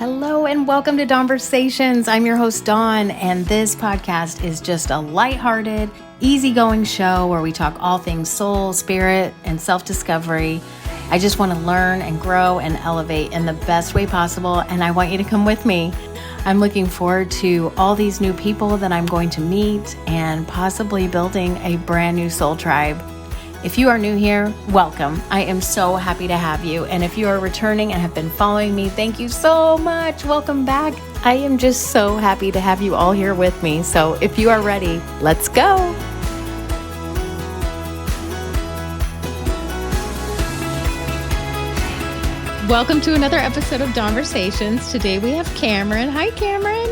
Hello and welcome to Dawnversations. I'm your host, Dawn, and this podcast is just a lighthearted, easygoing show where we talk all things soul, spirit, and self-discovery. I just want to learn and grow and elevate in the best way possible, and I want you to come with me. I'm looking forward to all these new people that I'm going to meet and possibly building a brand new soul tribe. If you are new here, welcome. I am so happy to have you. And if you are returning and have been following me, thank you so much. Welcome back. I am just so happy to have you all here with me. So if you are ready, let's go. Welcome to another episode of Dawnversations. Today we have Cameron. Hi, Cameron.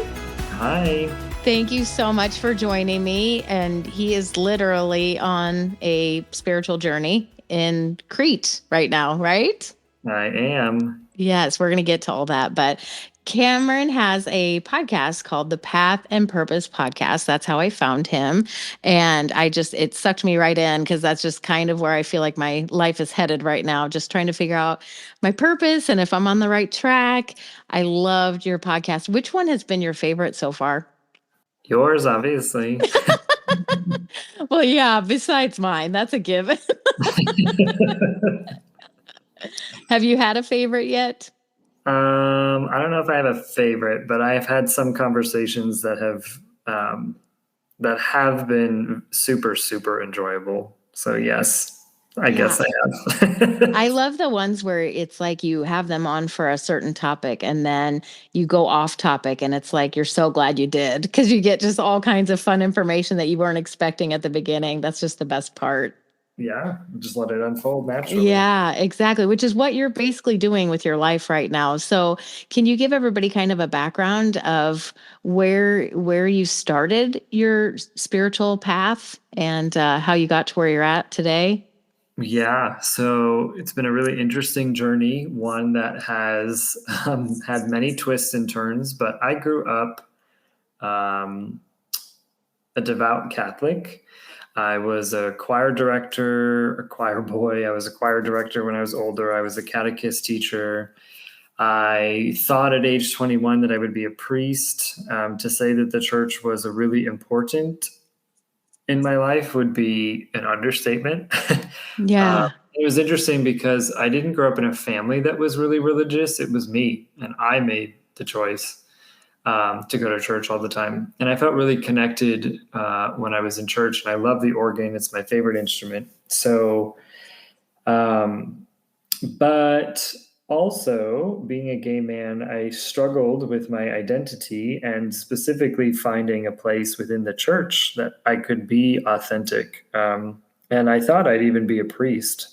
Hi. Thank you so much for joining me. And he is literally on a spiritual journey in Crete right now, right? I am. Yes, we're going to get to all that. But Cameron has a podcast called the Path and Purpose Podcast. That's how I found him. And it sucked me right in because that's just kind of where I feel like my life is headed right now, just trying to figure out my purpose and if I'm on the right track. I loved your podcast. Which one has been your favorite so far? Yours, obviously. Well, yeah, besides mine, that's a given. Have you had a favorite yet? I don't know if I have a favorite, but I've had some conversations that have been super, super enjoyable. So yes, I guess I have. I love the ones where it's like you have them on for a certain topic and then you go off topic and it's like you're so glad you did because you get just all kinds of fun information that you weren't expecting at the beginning. That's just the best part. Yeah, just let it unfold naturally. Yeah, exactly, which is what you're basically doing with your life right now. So can you give everybody kind of a background of where you started your spiritual path and how you got to where you're at today? Yeah, so it's been a really interesting journey, one that has had many twists and turns, but I grew up a devout Catholic. I was a choir director, a choir boy. I was a choir director when I was older. I was a catechist teacher. I thought at age 21 that I would be a priest. To say that the church was a really important in my life would be an understatement. Yeah. It was interesting because I didn't grow up in a family that was really religious. It was me, and I made the choice to go to church all the time. And I felt really connected when I was in church, and I love the organ. It's my favorite instrument. So, but also being a gay man, I struggled with my identity and specifically finding a place within the church that I could be authentic. And I thought I'd even be a priest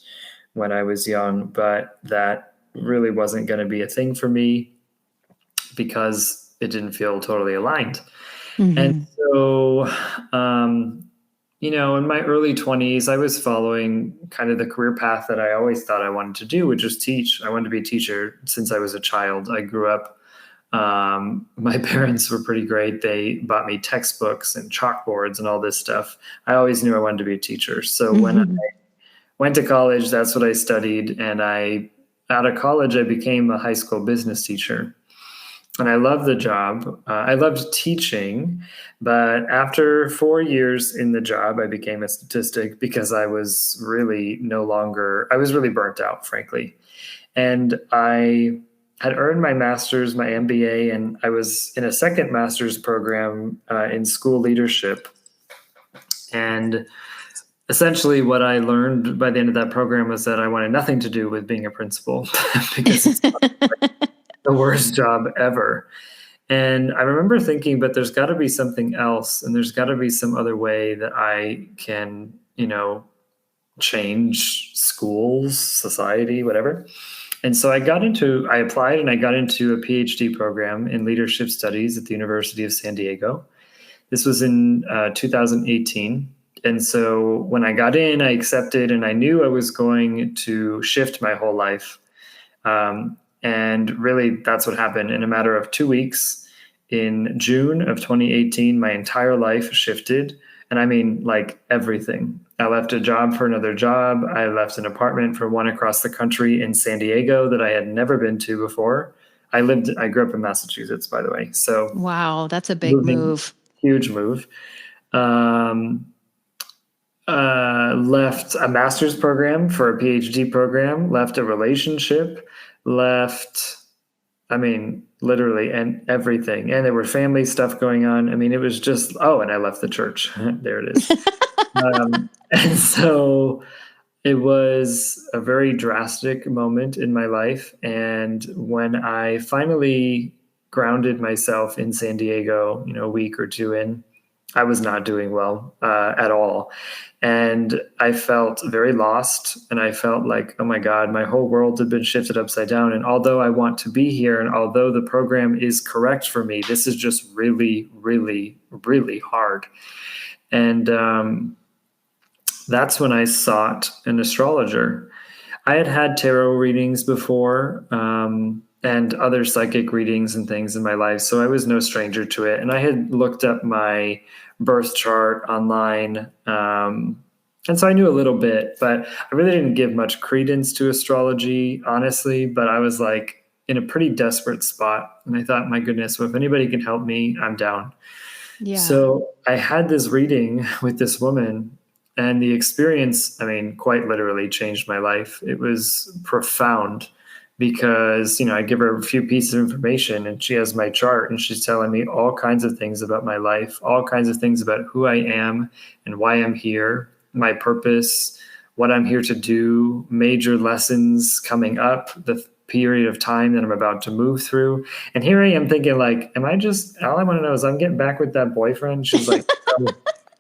when I was young, but that really wasn't going to be a thing for me because it didn't feel totally aligned. Mm-hmm. And so, in my early 20s, I was following kind of the career path that I always thought I wanted to do, which was teach. I wanted to be a teacher since I was a child. I grew up, my parents were pretty great. They bought me textbooks and chalkboards and all this stuff. I always knew I wanted to be a teacher. So when I went to college, that's what I studied. And out of college, I became a high school business teacher. And I loved the job. I loved teaching, but after 4 years in the job, I became a statistic because I was really burnt out, frankly. And I had earned my master's, my MBA, and I was in a second master's program in school leadership. And essentially what I learned by the end of that program was that I wanted nothing to do with being a principal because it's the worst job ever. And I remember thinking, but there's got to be something else, and there's got to be some other way that I can, change schools, society, whatever. And so I applied and I got into a PhD program in leadership studies at the University of San Diego. This was in 2018. And so when I got in, I accepted, and I knew I was going to shift my whole life. And really, that's what happened. In a matter of 2 weeks, in June of 2018, my entire life shifted. And I mean, like everything. I left a job for another job. I left an apartment for one across the country in San Diego that I had never been to before. I grew up in Massachusetts, by the way. So Wow, that's a big moving, move. huge move. Left a master's program for a PhD program, left a relationship, left, I mean, literally, and everything. And there were family stuff going on. I mean, it was just, oh, and I left the church. There it is. And so it was a very drastic moment in my life. And when I finally grounded myself in San Diego, a week or two in, I was not doing well at all. And I felt very lost. And I felt like, oh my God, my whole world had been shifted upside down. And although I want to be here, and although the program is correct for me, this is just really, really, really hard. And that's when I sought an astrologer. I had had tarot readings before, and other psychic readings and things in my life, so I was no stranger to it. And I had looked up my birth chart online, and so I knew a little bit, but I really didn't give much credence to astrology, honestly. But I was like in a pretty desperate spot, and I thought, my goodness, well, if anybody can help me, I'm down. Yeah. So I had this reading with this woman, and the experience, I mean, quite literally changed my life. It was profound because, I give her a few pieces of information, and she has my chart, and she's telling me all kinds of things about my life, all kinds of things about who I am and why I'm here, my purpose, what I'm here to do, major lessons coming up, the period of time that I'm about to move through. And here I am thinking, like, all I want to know is I'm getting back with that boyfriend. She's like, oh.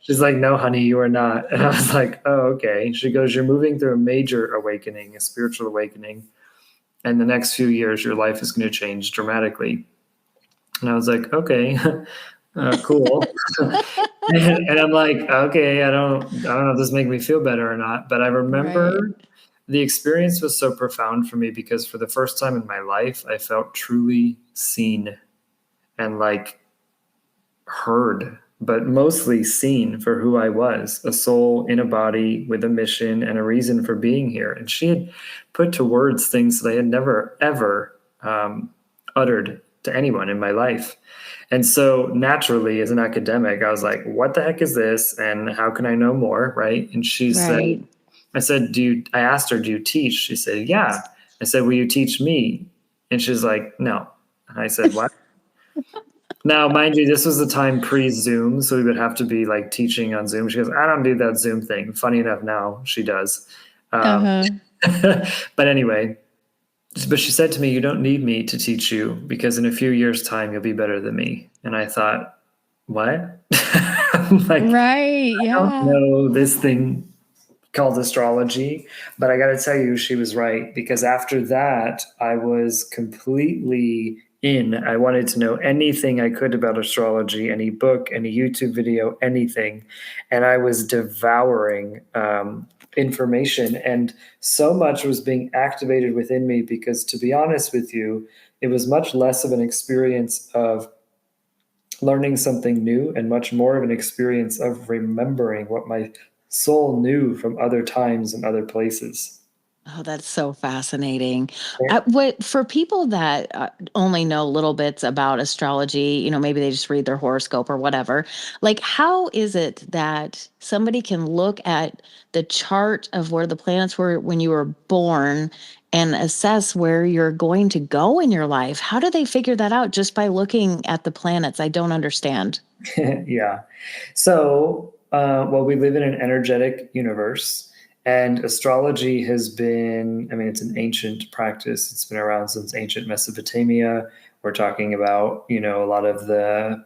She's like, no, honey, you are not. And I was like, oh, okay. She goes, you're moving through a major awakening, a spiritual awakening. And the next few years, your life is going to change dramatically. And I was like, okay, cool. And I'm like, okay, I don't know if this makes me feel better or not. But I remember the experience was so profound for me because for the first time in my life, I felt truly seen and like heard, but mostly seen for who I was, a soul in a body with a mission and a reason for being here. And she had put to words things that I had never, ever uttered to anyone in my life. And so naturally, as an academic, I was like, what the heck is this? And how can I know more? Right. And she said, I asked her, do you teach? She said, yeah. I said, will you teach me? And she's like, no. And I said, what? Now, mind you, this was the time pre-Zoom, so we would have to be like teaching on Zoom. She goes, I don't do that Zoom thing. Funny enough, now she does. But anyway, but she said to me, you don't need me to teach you because in a few years' time, you'll be better than me. And I thought, what? Like, I don't know this thing called astrology, but I got to tell you, she was right, because after that, I was completely in. I wanted to know anything I could about astrology, any book, any YouTube video, anything. And I was devouring information, and so much was being activated within me because, to be honest with you, it was much less of an experience of learning something new and much more of an experience of remembering what my soul knew from other times and other places. Oh, that's so fascinating. Yeah. For people that only know little bits about astrology, maybe they just read their horoscope or whatever, like how is it that somebody can look at the chart of where the planets were when you were born and assess where you're going to go in your life? How do they figure that out just by looking at the planets? I don't understand. Yeah. So, well, we live in an energetic universe. And astrology has been, it's an ancient practice. It's been around since ancient Mesopotamia. We're talking about, a lot of the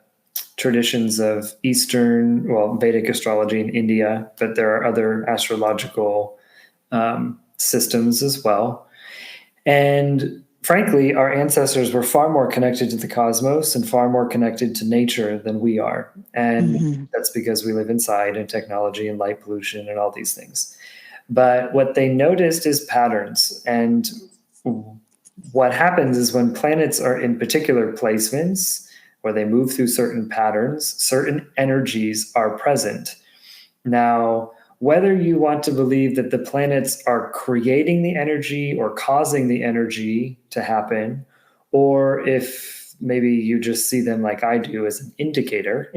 traditions of Vedic astrology in India, but there are other astrological systems as well. And frankly, our ancestors were far more connected to the cosmos and far more connected to nature than we are. And that's because we live inside and technology and light pollution and all these things. But what they noticed is patterns. And what happens is when planets are in particular placements, or they move through certain patterns, certain energies are present. Now, whether you want to believe that the planets are creating the energy or causing the energy to happen, or if maybe you just see them like I do as an indicator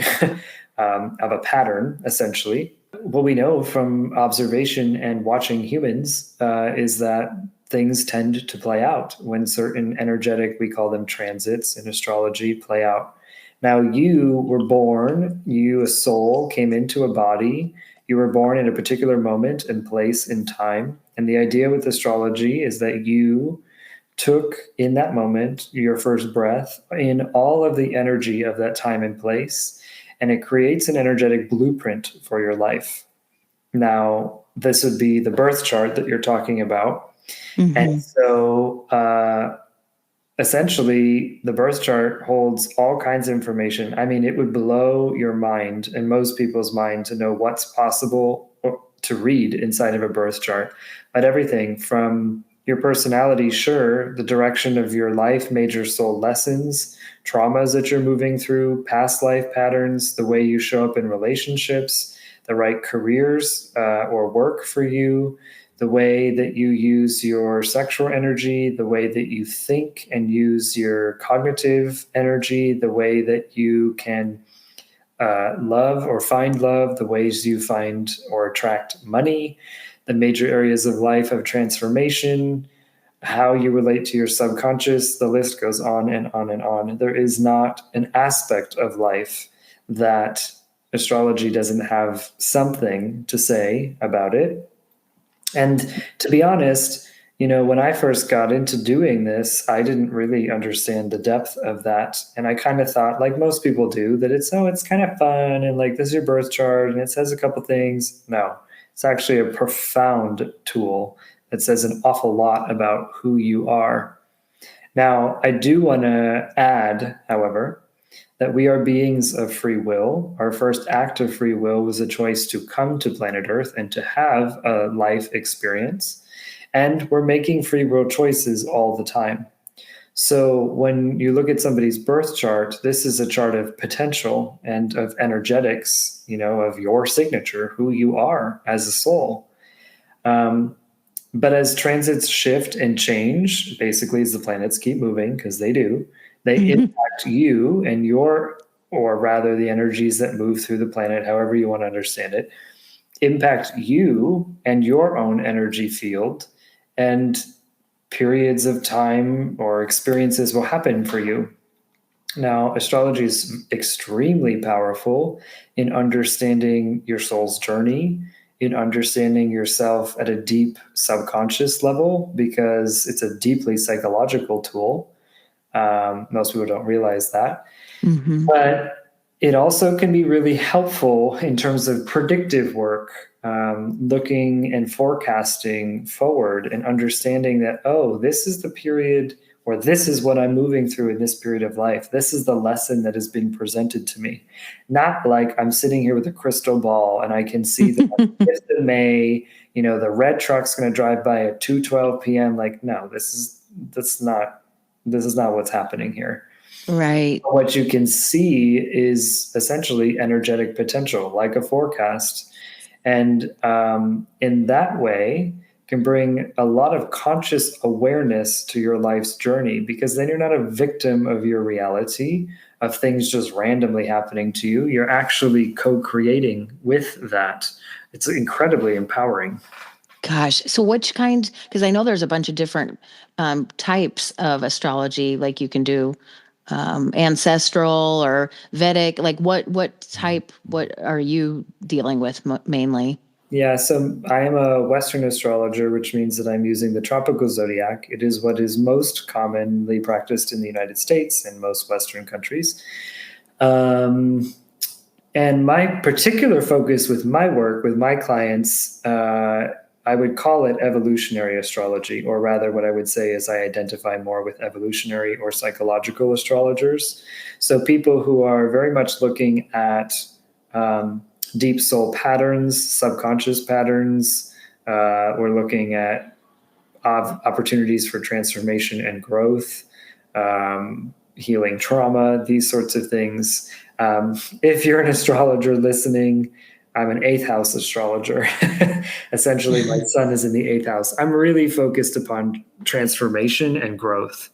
of a pattern, essentially. What we know from observation and watching humans is that things tend to play out when certain energetic, we call them transits in astrology, play out. Now, you were born, you, a soul, came into a body. You were born in a particular moment and place in time. And the idea with astrology is that you took in that moment your first breath in all of the energy of that time and place, and it creates an energetic blueprint for your life. Now, this would be the birth chart that you're talking about. Mm-hmm. And so essentially, the birth chart holds all kinds of information. I mean, it would blow your mind and most people's mind to know what's possible to read inside of a birth chart. But everything from your personality, sure, the direction of your life, major soul lessons, traumas that you're moving through, past life patterns, the way you show up in relationships, the right careers or work for you, the way that you use your sexual energy, the way that you think and use your cognitive energy, the way that you can love or find love, the ways you find or attract money, the major areas of life of transformation, how you relate to your subconscious, the list goes on and on and on. There is not an aspect of life that astrology doesn't have something to say about it. And to be honest, when I first got into doing this, I didn't really understand the depth of that. And I kind of thought, like most people do, that it's kind of fun. And like, this is your birth chart and it says a couple things. No, it's actually a profound tool that says an awful lot about who you are. Now, I do want to add, however, that we are beings of free will. Our first act of free will was a choice to come to planet Earth and to have a life experience. And we're making free will choices all the time. So when you look at somebody's birth chart, this is a chart of potential and of energetics, of your signature, who you are as a soul. But as transits shift and change, basically as the planets keep moving, because they do, they impact you and or rather the energies that move through the planet, however you want to understand it, impact you and your own energy field, and periods of time or experiences will happen for you. Now, astrology is extremely powerful in understanding your soul's journey, in understanding yourself at a deep subconscious level, because it's a deeply psychological tool. Most people don't realize that. Mm-hmm. But it also can be really helpful in terms of predictive work, looking and forecasting forward and understanding that, this is the period, or this is what I'm moving through in this period of life. This is the lesson that has been presented to me. Not like I'm sitting here with a crystal ball and I can see that on the 5th of May, the red truck's going to drive by at 2:12 p.m. Like, no, this is not what's happening here. Right. What you can see is essentially energetic potential, like a forecast. And in that way, can bring a lot of conscious awareness to your life's journey, because then you're not a victim of your reality, of things just randomly happening to you. You're actually co-creating with that. It's incredibly empowering. Gosh. So which kind, because I know there's a bunch of different types of astrology, like you can do ancestral or Vedic, like what are you dealing with mainly? Yeah, so I am a Western astrologer, which means that I'm using the tropical zodiac. It is what is most commonly practiced in the United States and most Western countries. And my particular focus with my work, with my clients, I would call it evolutionary astrology, or rather what I would say is I identify more with evolutionary or psychological astrologers. So people who are very much looking at deep soul patterns, subconscious patterns. We're looking at opportunities for transformation and growth, healing trauma, these sorts of things. If you're an astrologer listening, I'm an eighth house astrologer. Essentially, my sun is in the eighth house. I'm really focused upon transformation and growth.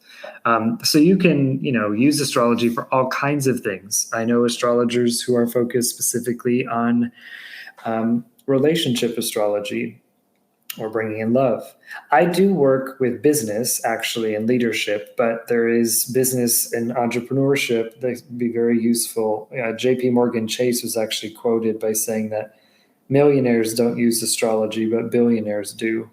So you can, use astrology for all kinds of things. I know astrologers who are focused specifically on relationship astrology or bringing in love. I do work with business actually and leadership, but there is business and entrepreneurship that can be very useful. JP Morgan Chase was actually quoted by saying that millionaires don't use astrology, but billionaires do.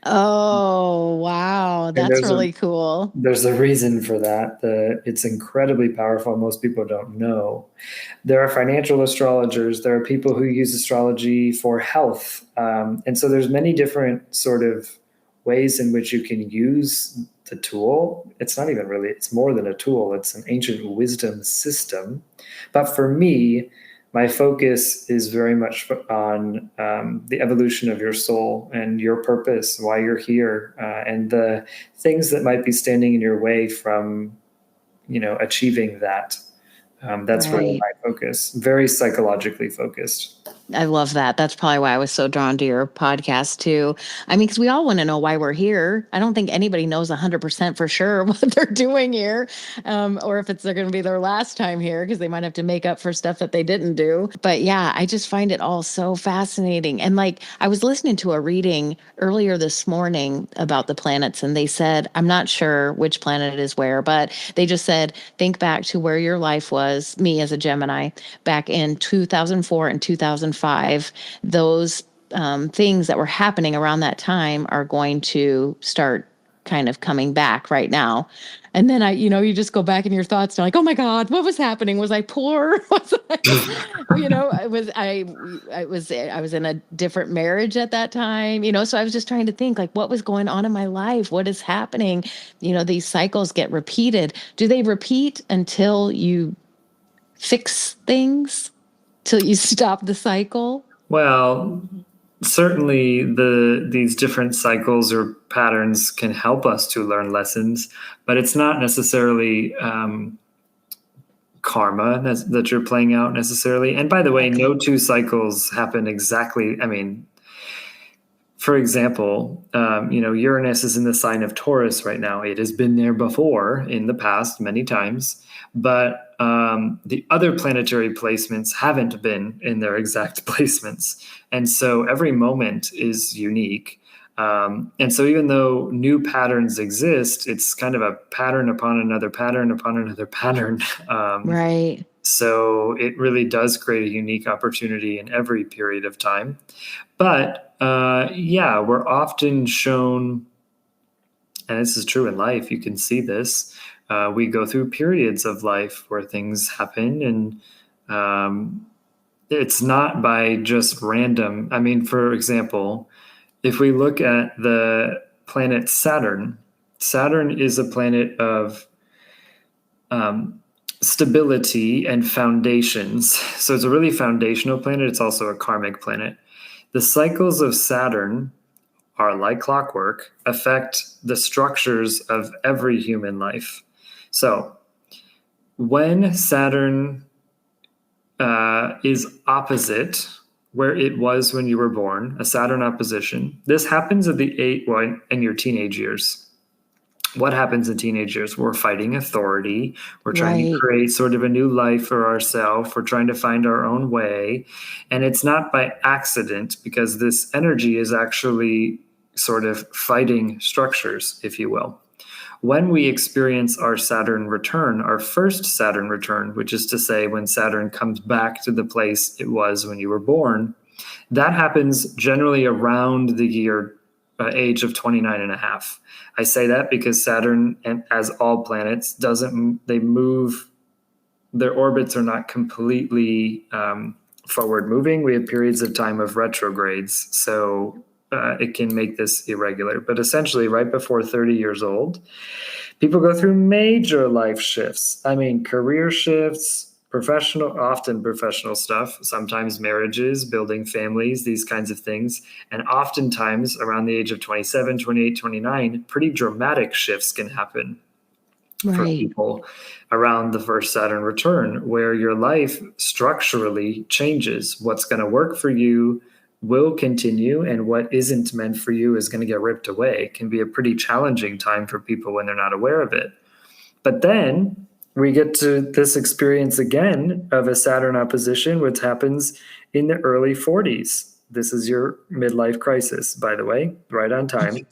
Oh, wow. And That's really cool. there's a reason for that. It's incredibly powerful. Most people don't know. There are financial astrologers. There are people who use astrology for health. And so there's many different sort of ways in which you can use the tool. It's not even really, it's more than a tool. It's an ancient wisdom system. But for me, my focus is very much on the evolution of your soul and your purpose, why you're here, and the things that might be standing in your way from, achieving that. That's really my focus. Very psychologically focused. I love that. That's probably why I was so drawn to your podcast too. I mean, because we all want to know why we're here. I don't think anybody knows 100% for sure what they're doing here, or if they're going to be their last time here, because they might have to make up for stuff that they didn't do. But yeah, I just find it all so fascinating. And like, I was listening to a reading earlier this morning about the planets, and they said, I'm not sure which planet is where, but they just said, think back to where your life was, me as a Gemini, back in 2004 and 2005. Those things that were happening around that time are going to start kind of coming back right now. And then you just go back in your thoughts and like, oh my God, what was happening? Was I poor? Was I was in a different marriage at that time, so I was just trying to think like, what was going on in my life? What is happening? These cycles get repeated. Do they repeat until you fix things? Till you stop the cycle? Well, certainly these different cycles or patterns can help us to learn lessons, but it's not necessarily karma that you're playing out necessarily. And by the way, no two cycles happen exactly. I mean, for example, Uranus is in the sign of Taurus right now. It has been there before in the past many times, but the other planetary placements haven't been in their exact placements. And so every moment is unique. And so even though new patterns exist, it's kind of a pattern upon another pattern upon another pattern. Right. So it really does create a unique opportunity in every period of time. But we're often shown, and this is true in life, you can see this, we go through periods of life where things happen, and it's not by just random. I mean, for example, if we look at the planet Saturn, Saturn is a planet of stability and foundations. So it's a really foundational planet. It's also a karmic planet. The cycles of Saturn are like clockwork, affect the structures of every human life. So when Saturn is opposite where it was when you were born, a Saturn opposition, this happens in your teenage years. What happens in teenage years? We're fighting authority. We're trying to create sort of a new life for ourselves. We're trying to find our own way. And it's not by accident, because this energy is actually sort of fighting structures, if you will. When we experience our Saturn return, our first Saturn return, which is to say when Saturn comes back to the place it was when you were born, that happens generally around the year age of 29 and a half. I say that because Saturn, as all planets, they move, their orbits are not completely forward moving. We have periods of time of retrogrades. So it can make this irregular. But essentially, right before 30 years old, people go through major life shifts. I mean, career shifts, often professional stuff, sometimes marriages, building families, these kinds of things. And oftentimes around the age of 27, 28, 29, pretty dramatic shifts can happen. for Right. people around the first Saturn return, where your life structurally changes. What's going to work for you will continue, and what isn't meant for you is going to get ripped away. It can be a pretty challenging time for people when they're not aware of it. But then we get to this experience again of a Saturn opposition, which happens in the early 40s. This is your midlife crisis, by the way, right on time.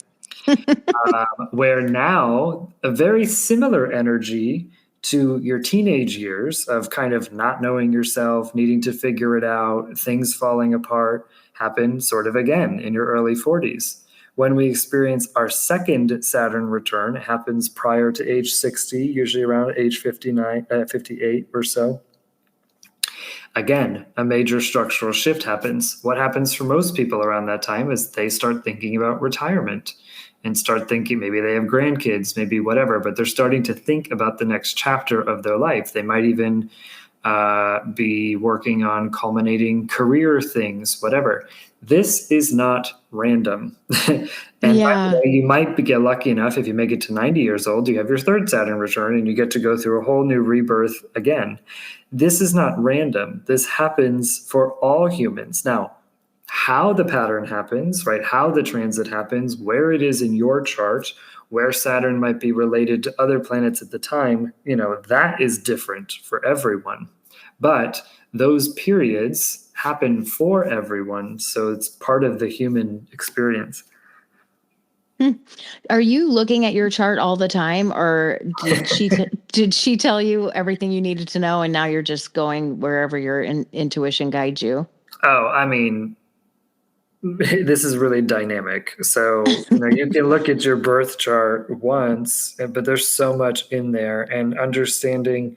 Where now a very similar energy to your teenage years of kind of not knowing yourself, needing to figure it out, things falling apart, happen sort of again in your early 40s. When we experience our second Saturn return, it happens prior to age 60, usually around age 58 or so. Again, a major structural shift happens. What happens for most people around that time is they start thinking about retirement and start thinking maybe they have grandkids, maybe whatever, but they're starting to think about the next chapter of their life. They might even be working on culminating career things, whatever. This is not random. And by the way, you might get lucky enough if you make it to 90 years old, you have your third Saturn return and you get to go through a whole new rebirth again. This is not random. This happens for all humans. Now, how the pattern happens, right? How the transit happens, where it is in your chart, where Saturn might be related to other planets at the time, that is different for everyone. But those periods happen for everyone, so it's part of the human experience. Are you looking at your chart all the time, or did she tell you everything you needed to know, and now you're just going wherever your intuition guides you? Oh, I mean, this is really dynamic. So you can look at your birth chart once, but there's so much in there, and understanding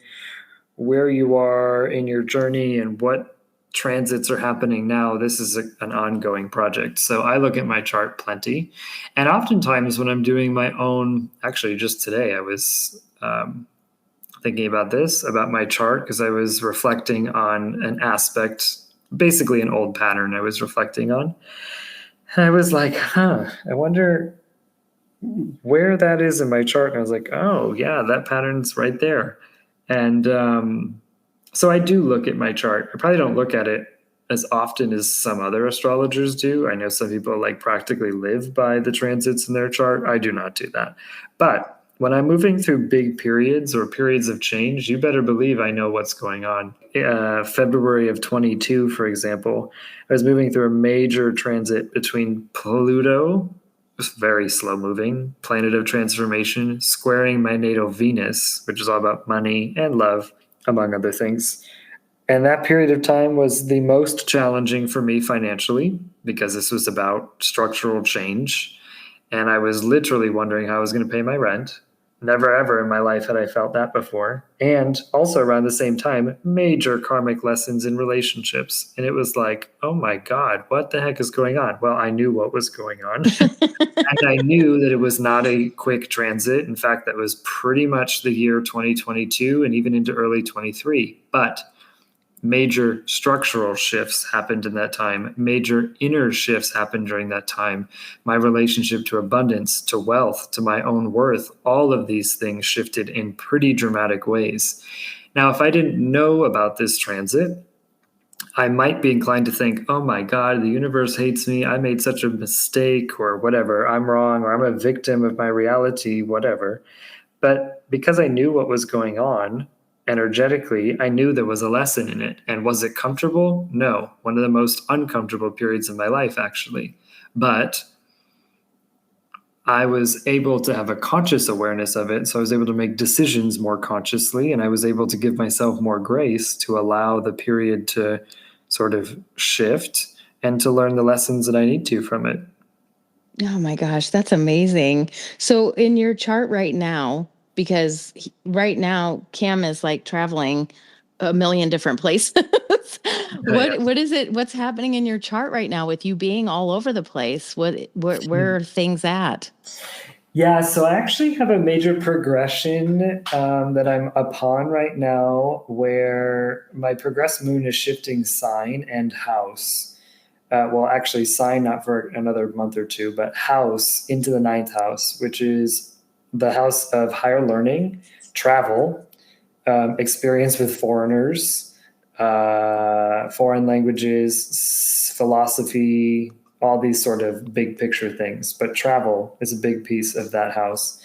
where you are in your journey and what transits are happening now. This is an ongoing project. So I look at my chart plenty. And oftentimes when I'm doing my own, actually just today, I was thinking about my chart, because I was reflecting on an aspect, basically an old pattern I was reflecting on. And I was like, I wonder where that is in my chart. And I was like, oh yeah, that pattern's right there. And so I do look at my chart. I probably don't look at it as often as some other astrologers do. I know some people practically live by the transits in their chart. I do not do that. But when I'm moving through big periods or periods of change, you better believe I know what's going on. February of 22, for example, I was moving through a major transit between Pluto, very slow moving, planet of transformation, squaring my natal Venus, which is all about money and love, among other things. And that period of time was the most challenging for me financially, because this was about structural change. And I was literally wondering how I was going to pay my rent. Never ever in my life had I felt that before. And also around the same time, major karmic lessons in relationships. And it was like, oh my God, what the heck is going on? Well, I knew what was going on. And I knew that it was not a quick transit. In fact, that was pretty much the year 2022 and even into early 23. But major structural shifts happened in that time. Major inner shifts happened during that time. My relationship to abundance, to wealth, to my own worth, all of these things shifted in pretty dramatic ways. Now, if I didn't know about this transit, I might be inclined to think, oh my God, the universe hates me. I made such a mistake, or whatever. I'm wrong, or I'm a victim of my reality, whatever. But because I knew what was going on, energetically, I knew there was a lesson in it. And was it comfortable? No. One of the most uncomfortable periods of my life, actually. But I was able to have a conscious awareness of it. So I was able to make decisions more consciously, and I was able to give myself more grace to allow the period to sort of shift and to learn the lessons that I need to from it. Oh my gosh, that's amazing. So in your chart right now, because right now Cam is traveling a million different places. What is it? What's happening in your chart right now with you being all over the place? Where are things at? Yeah, so I actually have a major progression that I'm upon right now, where my progressed moon is shifting sign and house. Well, actually, sign not for another month or two, but house into the ninth house, which is the house of higher learning, travel, experience with foreigners, foreign languages, philosophy, all these sort of big picture things. But travel is a big piece of that house.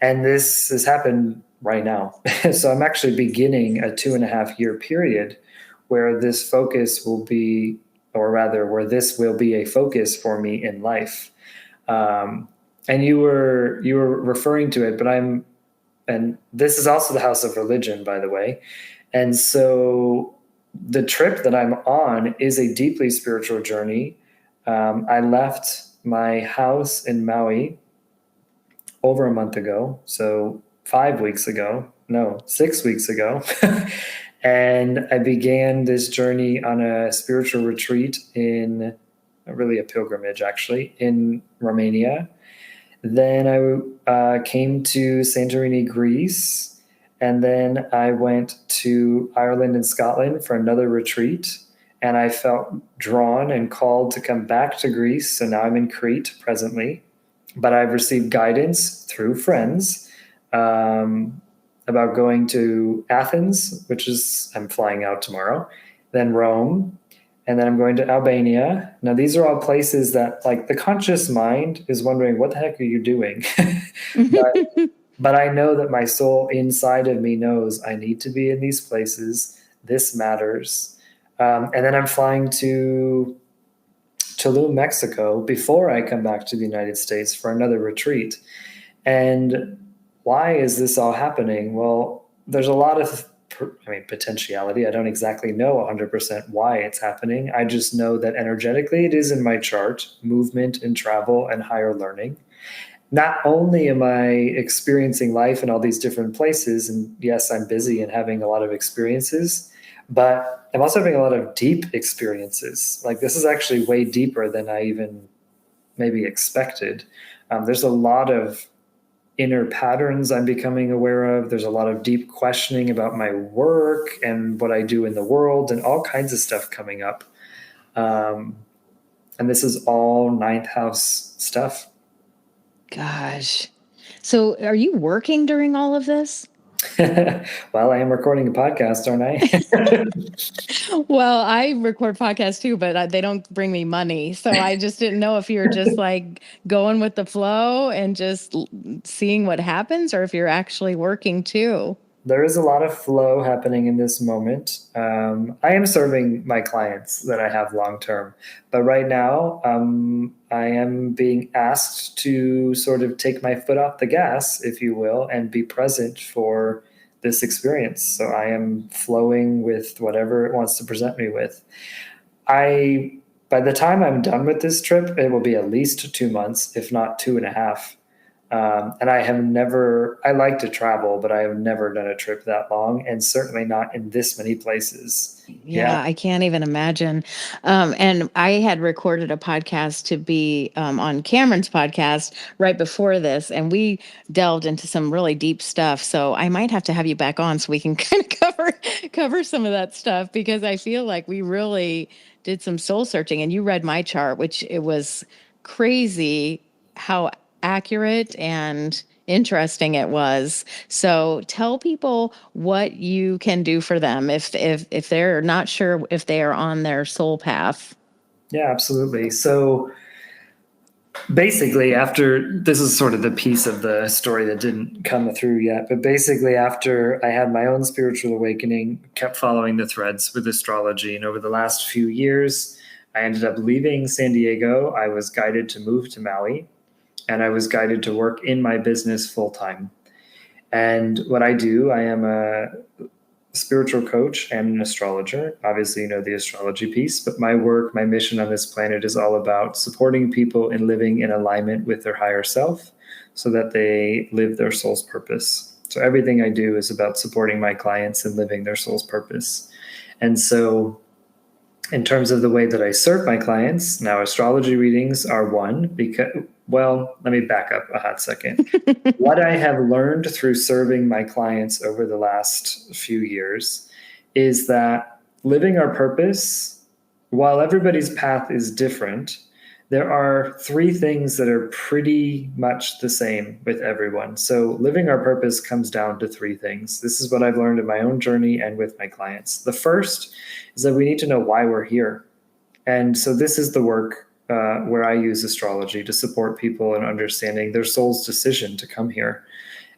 And this has happened right now. So I'm actually beginning a 2.5 year period where this focus will be, or rather, where this will be a focus for me in life. And you were referring to it, but and this is also the house of religion, by the way. And so the trip that I'm on is a deeply spiritual journey. I left my house in Maui over a month ago, so 5 weeks ago, no, 6 weeks ago. And I began this journey on a spiritual retreat in, really a pilgrimage actually, in Romania. Then I came to Santorini, Greece, and then I went to Ireland and Scotland for another retreat. And I felt drawn and called to come back to Greece. So now I'm in Crete presently. But I've received guidance through friends about going to Athens, which is, I'm flying out tomorrow, then Rome, and then I'm going to Albania. Now, these are all places that, like, the conscious mind is wondering, what the heck are you doing? but I know that my soul inside of me knows I need to be in these places. This matters. And then I'm flying to Tulum, Mexico, before I come back to the United States for another retreat. And why is this all happening? Well, there's a lot of potentiality. I don't exactly know 100% why it's happening. I just know that energetically it is in my chart, movement and travel and higher learning. Not only am I experiencing life in all these different places, and yes, I'm busy and having a lot of experiences, but I'm also having a lot of deep experiences. Like, this is actually way deeper than I even maybe expected. There's a lot of inner patterns I'm becoming aware of. There's a lot of deep questioning about my work and what I do in the world and all kinds of stuff coming up. And this is all ninth house stuff. Gosh. So are you working during all of this? Well, I am recording a podcast, aren't I? Well, I record podcasts too, but they don't bring me money. So I just didn't know if you're just like going with the flow and just seeing what happens, or if you're actually working too. There is a lot of flow happening in this moment. I am serving my clients that I have long term, but right now I am being asked to sort of take my foot off the gas, if you will, and be present for this experience. So I am flowing with whatever it wants to present me with. By the time I'm done with this trip, it will be at least 2 months, if not 2.5. And I like to travel, but I have never done a trip that long, and certainly not in this many places. Yeah, I can't even imagine. And I had recorded a podcast to be on Cameron's podcast right before this, and we delved into some really deep stuff. So I might have to have you back on so we can kind of cover some of that stuff, because I feel like we really did some soul searching. And you read my chart, which it was crazy how accurate and interesting it was. So tell people what you can do for them if they're not sure if they are on their soul path. Yeah, absolutely. So basically, after, this is sort of the piece of the story that didn't come through yet, but basically after I had my own spiritual awakening, kept following the threads with astrology, and over the last few years I ended up leaving San Diego. I was guided to move to Maui, and I was guided to work in my business full time. And what I do, I am a spiritual coach and an astrologer. Obviously, you know the astrology piece, but my work, my mission on this planet is all about supporting people in living in alignment with their higher self so that they live their soul's purpose. So everything I do is about supporting my clients in living their soul's purpose. And so in terms of the way that I serve my clients, now astrology readings are one, because, well, let me back up a hot second. What I have learned through serving my clients over the last few years is that living our purpose, while everybody's path is different, There are three things that are pretty much the same with everyone. So living our purpose comes down to three things. This is what I've learned in my own journey and with my clients. The first is that we need to know why we're here. And so this is the work where I use astrology to support people in understanding their soul's decision to come here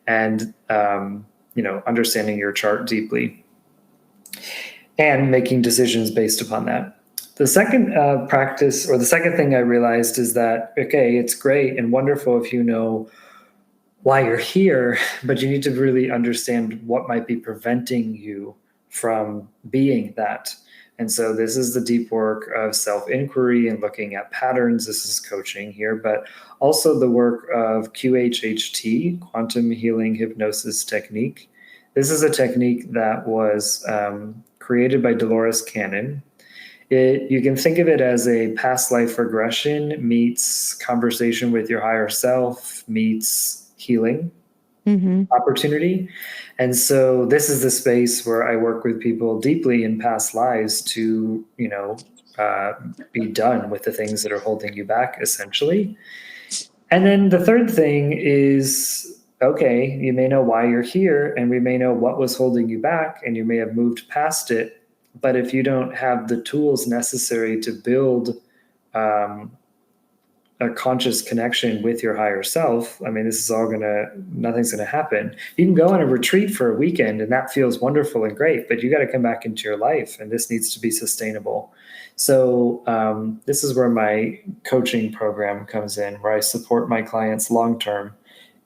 and, understanding your chart deeply and making decisions based upon that. The second practice, or the second thing I realized, is that, okay, it's great and wonderful if you know why you're here, but you need to really understand what might be preventing you from being that. And so this is the deep work of self-inquiry and looking at patterns. This is coaching here, but also the work of QHHT, quantum healing hypnosis technique. This is a technique that was created by Dolores Cannon. You can think of it as a past life regression meets conversation with your higher self meets healing opportunity. And so this is the space where I work with people deeply in past lives to, be done with the things that are holding you back, essentially. And then the third thing is, okay, you may know why you're here, and we may know what was holding you back, and you may have moved past it. But if you don't have the tools necessary to build a conscious connection with your higher self, I mean, nothing's going to happen. You can go on a retreat for a weekend and that feels wonderful and great, but you got to come back into your life, and this needs to be sustainable. So this is where my coaching program comes in, where I support my clients long-term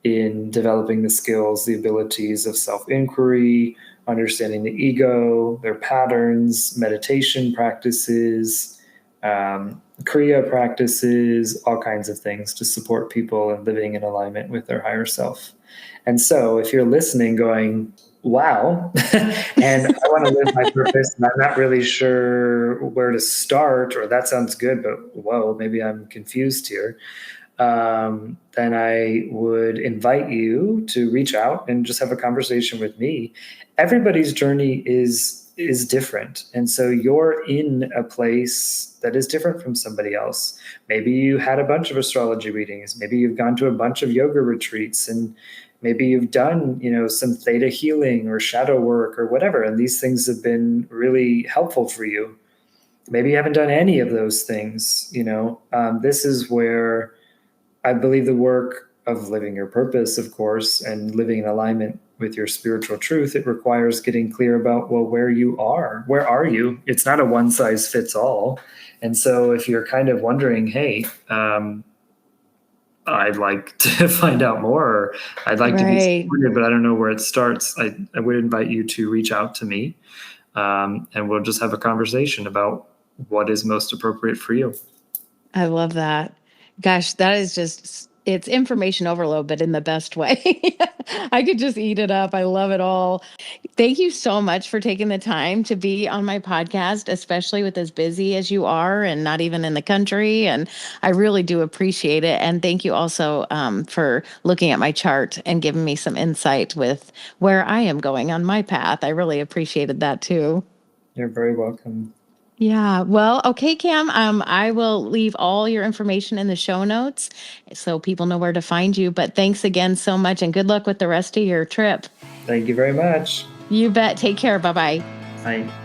in developing the skills, the abilities of self-inquiry, understanding the ego, their patterns, meditation practices, Kriya practices, all kinds of things to support people in living in alignment with their higher self. And so if you're listening going, wow, and I want to live my purpose, and I'm not really sure where to start, or that sounds good, but whoa, maybe I'm confused here, then I would invite you to reach out and just have a conversation with me. Everybody's journey is different. And so you're in a place that is different from somebody else. Maybe you had a bunch of astrology readings. Maybe you've gone to a bunch of yoga retreats, and maybe you've done, some theta healing or shadow work or whatever. And these things have been really helpful for you. Maybe you haven't done any of those things. This is where I believe the work of living your purpose, of course, and living in alignment with your spiritual truth, it requires getting clear about, well, where you are. Where are you? It's not a one size fits all. And so if you're kind of wondering, hey, I'd like to find out more, or I'd like to be supported, but I don't know where it starts, I would invite you to reach out to me, and we'll just have a conversation about what is most appropriate for you. I love that. Gosh, that is just, it's information overload, but in the best way. I could just eat it up. I love it all. Thank you so much for taking the time to be on my podcast, especially with as busy as you are and not even in the country. And I really do appreciate it. And thank you also for looking at my chart and giving me some insight with where I am going on my path. I really appreciated that too. You're very welcome. Yeah. Well, okay, Cam, I will leave all your information in the show notes so people know where to find you. But thanks again so much, and good luck with the rest of your trip. Thank you very much. You bet. Take care. Bye-bye. Bye.